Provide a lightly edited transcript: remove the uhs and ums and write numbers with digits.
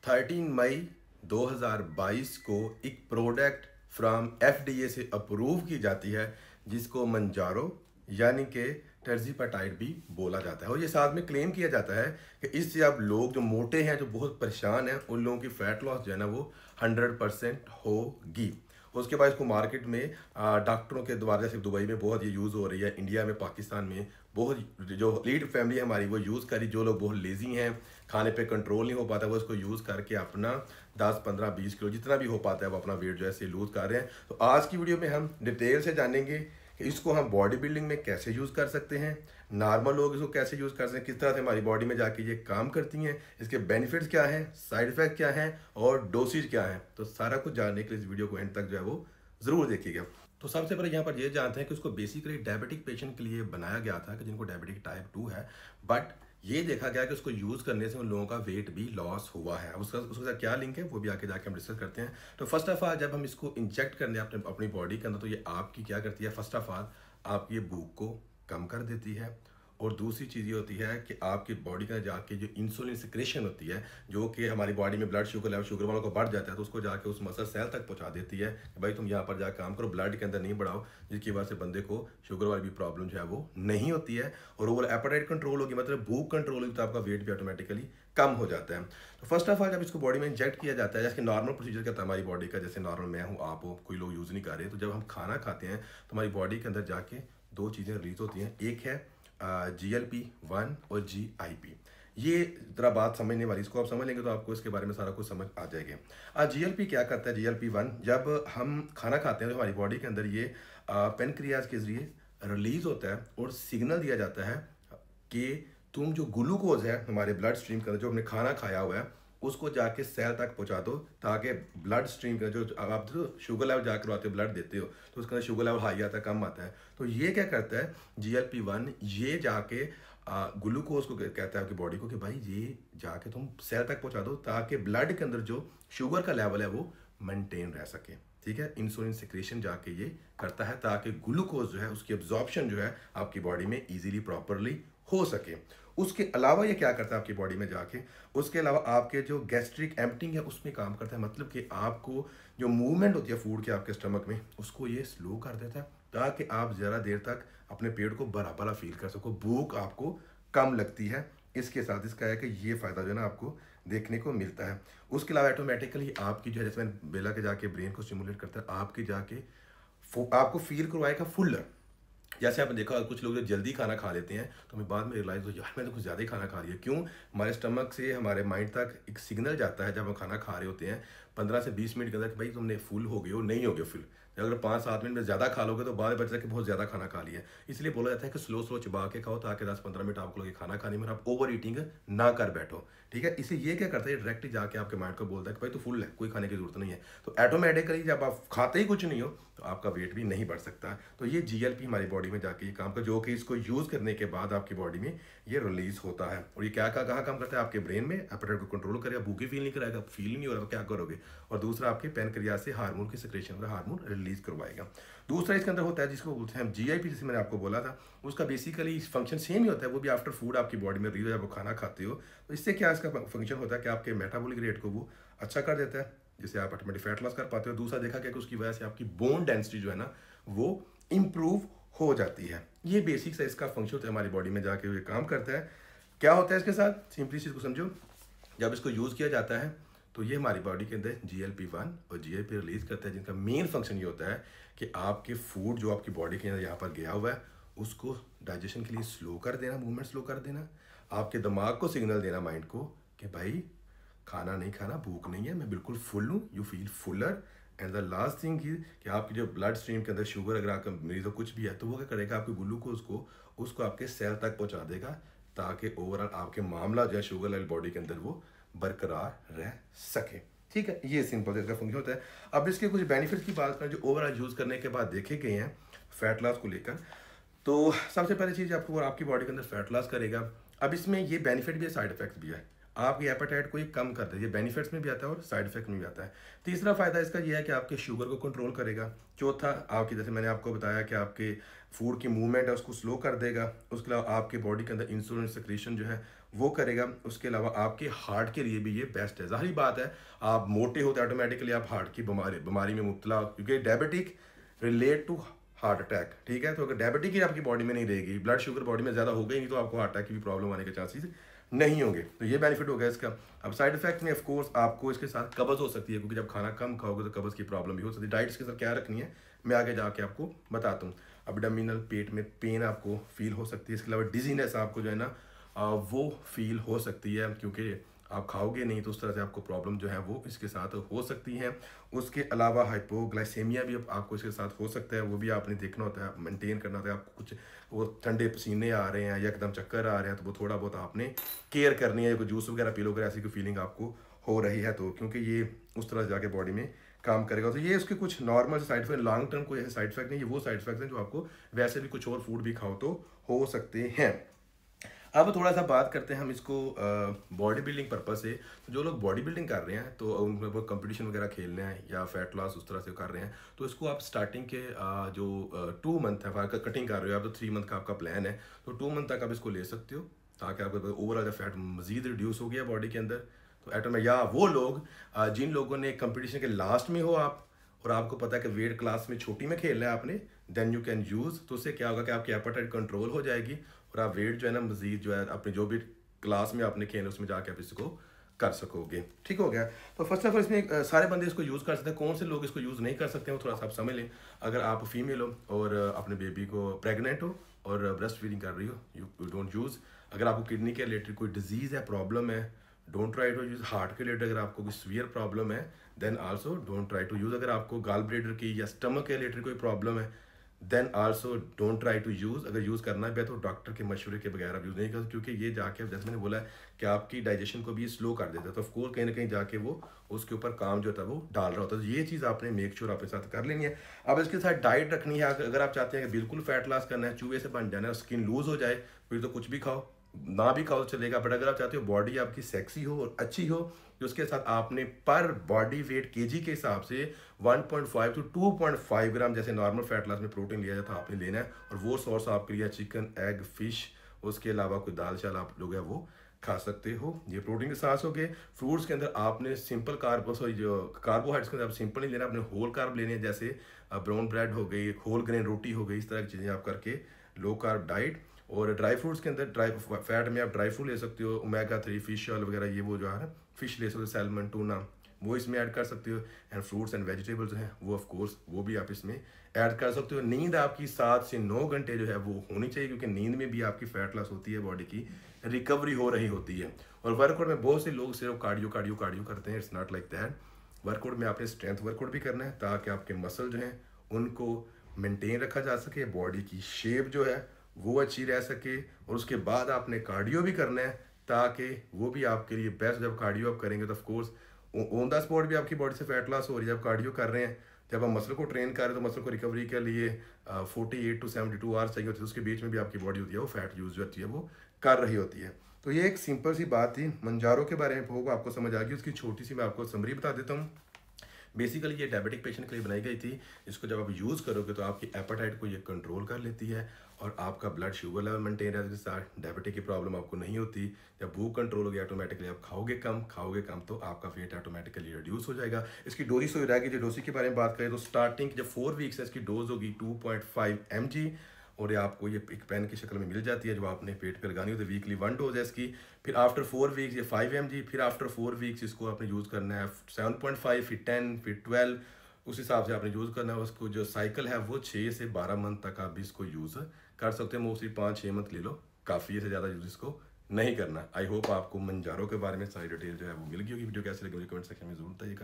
13 मई 2022 को एक product from FDA से अप्रूव की जाती है जिसको मंजारो यानी कि टर्जीपाटाइड भी बोला जाता है। और ये साथ में क्लेम किया जाता है कि इससे अब लोग जो मोटे हैं, जो बहुत परेशान हैं, उन लोगों की फैट लॉस जो है ना वो 100% होगी। उसके बाद इसको मार्केट में डॉक्टरों के द्वारा, जैसे दुबई में बहुत ये यूज़ हो रही है, इंडिया में, पाकिस्तान में बहुत जो लीड फैमिली है हमारी वो यूज़ करी। जो लोग बहुत लेजी हैं, खाने पे कंट्रोल नहीं हो पाता, वो इसको यूज़ करके अपना 10, 15, 20 किलो जितना भी हो पाता है वो अपना वेट जो है लूज़ कर रहे हैं। तो आज की वीडियो में हम डिटेल से जानेंगे कि इसको हम बॉडी बिल्डिंग में कैसे यूज़ कर सकते हैं, नॉर्मल लोग इसको कैसे यूज़ कर सकते हैं, किस तरह से हमारी बॉडी में जाके ये काम करती हैं, इसके बेनिफिट्स क्या हैं, साइड इफेक्ट क्या हैं और डोसेज क्या है। तो सारा कुछ जानने के लिए इस वीडियो को एंड तक जो है वो ज़रूर देखिएगा। तो सबसे पहले यहाँ पर ये जानते हैं कि उसको बेसिकली डायबिटिक पेशेंट के लिए बनाया गया था कि जिनको डायबिटिक टाइप 2 है, बट ये देखा गया कि उसको यूज़ करने से उन लोगों का वेट भी लॉस हुआ है। उसका उसके साथ क्या लिंक है वो भी आके जाके हम डिस्कस करते हैं। तो फर्स्ट ऑफ ऑल जब हम इसको इंजेक्ट करने अपनी बॉडी के अंदर, तो ये आपकी क्या करती है, फर्स्ट ऑफ ऑल आपकी भूख को कम कर देती है। और दूसरी चीज़ ये होती है कि आपकी बॉडी का जाके जो इंसुलिन सिक्रेशन होती है, जो कि हमारी बॉडी में ब्लड शुगर लेवल शुगर वालों को बढ़ जाता है, तो उसको जाके उस मसल सेल तक पहुंचा देती है कि भाई तुम यहाँ पर जाकर काम करो, ब्लड के अंदर नहीं बढ़ाओ, जिसकी वजह से बंदे को शुगर वाली भी प्रॉब्लम जो है वो नहीं होती है। और ओवर एपेटाइट कंट्रोल होगी, मतलब भूख कंट्रोल होगी, तो आपका वेट भी ऑटोमेटिकली कम हो जाता है। तो फर्स्ट ऑफ ऑल जब इसको बॉडी में इंजेक्ट किया जाता है, जैसे नॉर्मल प्रोसीजर करता है हमारी बॉडी का, जैसे नॉर्मल मैं हूँ, आप हो, कोई लोग यूज़ नहीं कर रहे, तो जब हम खाना खाते हैं तो हमारी बॉडी के अंदर जाके दो चीज़ें रिलीज होती हैं। एक है GLP-1 और GIP। ये जरा बात समझने वाली, इसको आप समझ लेंगे तो आपको इसके बारे में सारा कुछ समझ आ जाएगा। GLP क्या करता है? GLP-1 जब हम खाना खाते हैं तो हमारी बॉडी के अंदर ये पेनक्रियाज के जरिए रिलीज होता है और सिग्नल दिया जाता है कि तुम जो ग्लूकोज है हमारे ब्लड स्ट्रीम के अंदर, जो हमने खाना खाया हुआ है, उसको जाके सेल तक पहुंचा दो, ताकि ब्लड स्ट्रीम का जो आप जो शुगर लेवल जाकर आते हो, ब्लड देते हो, तो उसके अंदर शुगर लेवल हाई आता है, कम आता है। तो ये क्या करता है, GLP-1 ये जाके ग्लूकोज को कहता है आपकी बॉडी को कि भाई ये जाके तुम सेल तक पहुंचा दो, ताकि ब्लड के अंदर जो शुगर का लेवल है वो मेंटेन रह सके। ठीक है, इंसुलिन सिक्रेशन जाके ये करता है ताकि ग्लूकोज जो है उसकी एब्जॉर्प्शन जो है आपकी बॉडी में इजीली प्रॉपरली हो सके। उसके अलावा ये क्या करता है आपकी बॉडी में जाके, उसके अलावा आपके जो गैस्ट्रिक एम्पटिंग है उसमें काम करता है, मतलब कि आपको जो मूवमेंट होती है फूड के आपके स्टमक में, उसको ये स्लो कर देता है, ताकि आप ज़्यादा देर तक अपने पेट को भरा भरा फील कर सको, भूख आपको कम लगती है। इसके साथ इसका है कि ये फ़ायदा जो है ना आपको देखने को मिलता है। उसके अलावा ऑटोमेटिकली आपकी जो है, जैसे मैंने बेला के जाके ब्रेन को स्टिमुलेट करता है, आपकी जाके आपको फील करवाएगा फुल्लर। जैसे आपने देखा कुछ लोग जो जल्दी खाना खा लेते हैं तो हमें बाद में रियलाइज़ हो, यार मैंने तो कुछ ज़्यादा ही खाना खा लिया। क्यों? हमारे स्टमक से हमारे माइंड तक एक सिग्नल जाता है जब हम खाना खा रहे होते हैं 15 से 20 मिनट के अंदर कि भाई तुमने फुल हो गए हो, नहीं हो गए फुल। अगर 5-7 मिनट में ज़्यादा खा लोगे तो बाद में बचता है कि बहुत ज़्यादा खाना खा लिया। इसलिए बोला जाता है कि स्लो स्लो चबा के खाओ, ताकि 10-15 मिनट आपको लगे खाना खाने में, आप ओवर ईटिंग ना कर बैठो। ठीक है, इसे ये क्या करता है, डायरेक्टली जाके आपके माइंड को बोलता है कि भाई तू फुल है, कोई खाने की जरूरत नहीं है। तो ऑटोमेटिकली जब आप खाते ही कुछ नहीं हो तो आपका वेट भी नहीं बढ़ सकता। तो ये GLP हमारी बॉडी में जाके ये काम कर, जो कि इसको यूज़ करने के बाद आपकी बॉडी में ये रिलीज होता है। और ये क्या कहाँ काम करता है, आपके ब्रेन में एपेटाइट को कंट्रोल करेगा, भूखी फील नहीं कराएगा, फील नहीं हो रहा तो क्या करोगे। और दूसरा आपके पैनक्रियाज से हार्मोन की सिक्रेशन का हार्मोन रिलीज करवाएगा। दूसरा इसके अंदर होता है जिसको बोलते हैं GIP, जैसे मैंने आपको बोला था, उसका बेसिकली फंक्शन सेम ही होता है, वो भी आफ्टर फूड आपकी बॉडी में रिलीज, जब वो खाना खाते हो तो इससे क्या इसका फंक्शन होता है कि आपके मेटाबॉलिक रेट को वो अच्छा कर देता है, जिससे आप ऑटोमेटिक फैट लॉस कर पाते हो। दूसरा देखा गया कि उसकी वजह से आपकी बोन डेंसिटी जो है ना वो इम्प्रूव हो जाती है। ये बेसिक सा इसका फंक्शन होता है, हमारी बॉडी में जाके ये काम करता है। क्या होता है इसके साथ, सिंपली चीज़ को समझो, जब इसको यूज़ किया जाता है तो ये हमारी बॉडी के अंदर GLP-1 और GIP रिलीज करता है, जिनका मेन फंक्शन ये होता है कि आपके फूड जो आपकी बॉडी के अंदर यहाँ पर गया हुआ है उसको डाइजेशन के लिए स्लो कर देना, मूवमेंट स्लो कर देना, आपके दिमाग को सिग्नल देना, माइंड को, कि भाई खाना नहीं खाना, भूख नहीं है, मैं बिल्कुल फुल हूँ, you feel Fuller. And the last thing कि आपकी जो ब्लड स्ट्रीम के अंदर शुगर अगर आपका मरीज हो कुछ भी है तो वो क्या करेगा, आपके ग्लूकोज को उसको आपके सेल तक पहुँचा देगा, ताकि ओवरऑल आपके मामला जो है शुगर लेवल बॉडी के अंदर वो बरकरार रह सके। ठीक है, ये सिंपल इसका फंक्शन होता है। अब इसके कुछ बेनिफिट्स की बात करें जो ओवरऑल यूज़ करने के बाद देखे गए हैं फैट लॉस को लेकर, तो सबसे पहली चीज़ आपको आपकी बॉडी के अंदर फैट लॉस करेगा। अब इसमें ये बेनिफिट भी है, साइड इफेक्ट्स भी है। आपकी एपेटाइट को ये कम करता है, ये बेनिफिट्स में भी आता है और साइड इफेक्ट में भी आता है। तीसरा फायदा इसका ये है कि आपके शुगर को कंट्रोल करेगा। चौथा, आपकी जैसे मैंने आपको बताया कि आपके फूड की मूवमेंट है उसको स्लो कर देगा। उसके अलावा आपके बॉडी के अंदर इंसुलिन सिक्रेशन जो है वो करेगा। उसके अलावा आपके हार्ट के लिए भी ये बेस्ट है। ज़ाहिर बात है, आप मोटे होते ऑटोमेटिकली आप हार्ट की बीमारी में मुब्तला, क्योंकि diabetic relate to heart attack, ठीक है। तो अगर डायबिटिक ही आपकी बॉडी में नहीं रहेगी, ब्लड शुगर बॉडी में ज़्यादा होगा ही नहीं, तो आपको हार्ट अटैक की भी प्रॉब्लम आने के चांसेस नहीं होंगे। तो ये बेनिफिट हो गया इसका। अब साइड इफेक्ट में ऑफ कोर्स आपको इसके साथ कब्ज हो सकती है, क्योंकि जब खाना कम खाओगे तो कब्ज की प्रॉब्लम भी हो सकती है। डाइट्स के साथ क्या रखनी है मैं आगे जाके आपको बताता हूँ। एब्डोमिनल पेट में पेन आपको फील हो सकती है। इसके अलावा डिजीनेस आपको जो है ना वो फील हो सकती है, क्योंकि आप खाओगे नहीं तो उस तरह से आपको प्रॉब्लम जो है वो इसके साथ हो सकती है। उसके अलावा हाइपोग्लाइसेमिया भी आपको इसके साथ हो सकता है, वो भी आपने देखना होता है, मेंटेन करना होता है। आपको कुछ वो ठंडे पसीने आ रहे हैं या एकदम चक्कर आ रहे हैं, तो वो थोड़ा बहुत आपने केयर करनी है। कोई जूस वगैरह पी लो अगर ऐसी कोई फीलिंग आपको हो रही है तो, क्योंकि ये उस तरह से जाके बॉडी में काम करेगा। तो ये उसके कुछ normal side effect, long term कोई ऐसे साइड इफेक्ट नहीं, ये वो साइड इफेक्ट हैं जो आपको वैसे भी कुछ और फूड भी खाओ तो हो सकते हैं। अब थोड़ा सा बात करते हैं हम इसको बॉडी बिल्डिंग पर्पज से। तो जो लोग बॉडी बिल्डिंग कर रहे हैं तो उनमें वो कंपटीशन वगैरह खेलने हैं या फैट लॉस उस तरह से कर रहे हैं, तो इसको आप स्टार्टिंग के जो 2 मंथ है, कटिंग कर रहे हो आप, तो 3 मंथ का आपका प्लान है, तो 2 मंथ तक आप इसको ले सकते हो, ताकि आपका ओवरऑल फैट मजीद रिड्यूस हो गया बॉडी के अंदर। तो एटम या वो लोग जिन लोगों ने कंपटीशन के लास्ट में हो आप, और आपको पता है कि वेट क्लास में छोटी में खेलना है आपने, देन यू कैन यूज़। तो उससे क्या होगा कि आपकी एपेटाइट कंट्रोल हो जाएगी और आप वेट जो है ना मजीद जो है अपने जो भी क्लास में आपने खेलना उसमें जाके आप इसको कर सकोगे। ठीक हो गया। तो फर्स्ट ऑफ ऑल इसमें सारे बंदे इसको यूज़ कर सकते हैं। कौन से लोग इसको यूज़ नहीं कर सकते हैं वो थोड़ा सा आप समझ लें। अगर आप फीमेल हो और अपने बेबी को प्रेग्नेंट हो और ब्रेस्ट फीडिंग कर रही हो, यू डोंट यूज़। अगर आपको किडनी के रिलेटेड कोई डिजीज़ है, प्रॉब्लम है, don't try to use. Heart के रिलेटेड अगर आपको कोई सीवियर प्रॉब्लम है, then also don't try to use. अगर आपको गाल ब्लेडर की या स्टमक के रिलेटेड कोई प्रॉब्लम है, then also don't try to use. अगर यूज़ करना है तो डॉक्टर के मशवरे के बगैर आप यूज़ नहीं कर, क्योंकि ये जाके जैसे मैंने बोला है कि आपकी डाइजेशन को भी स्लो कर देता है। तो ऑफकोर्स कहीं ना कहीं जाके वो उसके ऊपर काम जो होता है वो डाल रहा होता है। तो ये चीज़ आपने मेक श्योर अपने साथ कर लेनी है। अब इसके साथ डाइट रखनी है। अगर आप चाहते हैं कि बिल्कुल फैट लॉस करना है, चूहे से बन जाना है, स्किन लूज हो जाए, फिर तो कुछ भी खाओ, ना भी खाओ चलेगा। बट अगर आप चाहते हो बॉडी आपकी सेक्सी हो और अच्छी हो, तो उसके साथ आपने पर बॉडी वेट केजी के हिसाब से 1.5 टू 2.5 ग्राम जैसे नॉर्मल फैट लॉस में प्रोटीन लिया जाता है आपने लेना है। और वो सोर्स आपके लिए चिकन, एग, फिश, उसके अलावा कोई दाल चाल आप लोग है वो खा सकते हो। ये प्रोटीन के साथ हो गए। फ्रूट्स के अंदर आपने सिंपल कार्ब, सॉरी जो कार्बोहाइड्रेट्स के अंदर आप सिंपल नहीं लेना, आपने होल कार्ब लेने हैं, जैसे ब्राउन ब्रेड हो गई, होल ग्रेन रोटी हो गई, इस तरह की चीज़ें आप करके लो कार्ब डाइट। और ड्राई फ्रूट्स के अंदर ड्राई फैट में आप ड्राई फ्रूट ले सकते हो, ओमेगा 3 फिश ऑयल वगैरह, ये वो जो है ना फिश ले सकते हो, सैल्मन, टूना, वो इसमें ऐड कर सकते हो। एंड फ्रूट्स एंड वेजिटेबल्स हैं वो ऑफ कोर्स वो भी आप इसमें ऐड कर सकते हो। नींद आपकी 7 से 9 घंटे जो है वो होनी चाहिए, क्योंकि नींद में भी आपकी फैट लॉस होती है, बॉडी की रिकवरी हो रही होती है। और वर्कआउट में बहुत से लोग सिर्फ कार्डियो कार्डियो कार्डियो करते हैं, it's not like that. Workout में आपने स्ट्रेंथ वर्कआउट भी करना है, ताकि आपके मसल जो हैं उनको मेंटेन रखा जा सके, बॉडी की शेप जो है वो अच्छी रह सके। और उसके बाद आपने कार्डियो भी करना है, ताकि वो भी आपके लिए बेस्ट। जब कार्डियो आप करेंगे तो ऑफकोर्स ऑन द स्पॉट भी आपकी बॉडी से फैट लॉस हो रही है। जब कार्डियो कर रहे हैं, जब आप मसल को ट्रेन कर रहे हैं, तो मसल को रिकवरी के लिए 48 टू 72 आवर्स चाहिए होती है। उसके बीच में भी आपकी बॉडी होती है वो फैट यूज होती है वो कर रही होती है। तो ये एक सिंपल सी बात थी मंजारो के बारे में, होगा आपको समझ आ गई। उसकी छोटी सी मैं आपको समरी बता देता हूँ। बेसिकली ये डायबिटिक पेशेंट के लिए बनाई गई थी। इसको जब आप यूज़ करोगे तो आपकी एपेटाइट को ये कंट्रोल कर लेती है और आपका ब्लड शुगर लेवल मेंटेन रहता है, जिससे डायबिटिक की प्रॉब्लम आपको नहीं होती। जब भूख कंट्रोल हो गया ऑटोमेटिकली आप खाओगे कम तो आपका वेट ऑटोमेटिकली रिड्यूस हो जाएगा। इसकी डोज हो जाएगी। जो डोज के बारे में बात करें तो स्टार्टिंग जब 4 वीक्स है इसकी डोज होगी 2.5 mg, और ये आपको ये एक पेन की शक्ल में मिल जाती है जो आपने पेट पे लगानी होती है। वीकली 1 डोज है इसकी। फिर आफ्टर 4 वीक्स ये 5 mg, फिर आफ्टर 4 वीक्स इसको आपने यूज़ करना है 7.5, फिर 10, फिर 12, उस हिसाब से आपने यूज़ करना है उसको। जो साइकिल है वो 6 से 12 मंथ तक आप भी इसको यूज़ कर सकते हैं। मोस्टली 5-6 मंथ ले लो, काफ़ी से ज़्यादा यूज़ इसको नहीं करना। आई होप आपको मंजारो के बारे में सारी डिटेल जो है वो मिल गई होगी। वीडियो कैसे लगी मुझे कमेंट सेक्शन में जरूर बताइएगा।